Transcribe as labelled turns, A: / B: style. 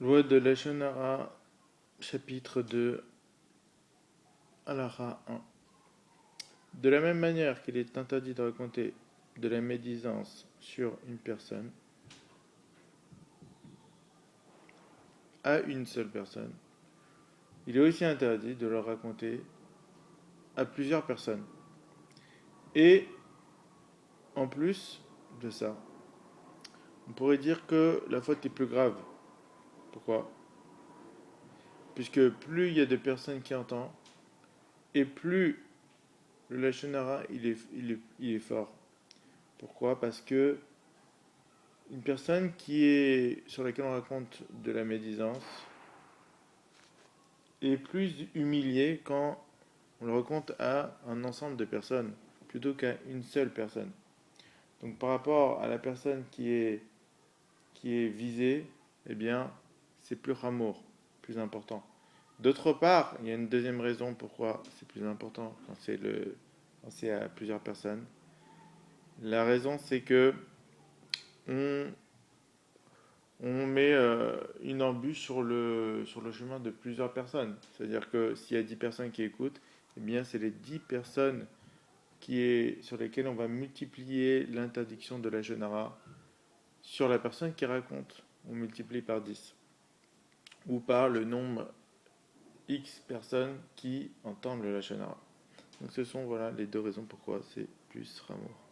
A: Loi de Lachon Hara, chapitre 2, Halakha 1. De la même manière qu'il est interdit de raconter de la médisance sur une personne, à une seule personne, il est aussi interdit de le raconter à plusieurs personnes. Et en plus de ça, on pourrait dire que la faute est plus grave. Pourquoi? Puisque plus il y a de personnes qui entendent, et plus le Lachon Hara il est fort. Pourquoi? Parce que une personne sur laquelle on raconte de la médisance est plus humiliée quand on le raconte à un ensemble de personnes plutôt qu'à une seule personne. Donc par rapport à la personne qui est visée, eh bien c'est plus ramour, plus important. D'autre part, il y a une deuxième raison pourquoi c'est plus important quand c'est à plusieurs personnes. La raison c'est que on on met une embûche sur le chemin de plusieurs personnes. C'est-à-dire que s'il y a 10 personnes qui écoutent, eh bien, c'est les 10 personnes sur lesquelles on va multiplier l'interdiction de la Shonara sur la personne qui raconte. On multiplie par 10. Ou par le nombre X personnes qui entendent le Lachonara. Donc ce sont voilà les deux raisons pourquoi c'est plus Ramour.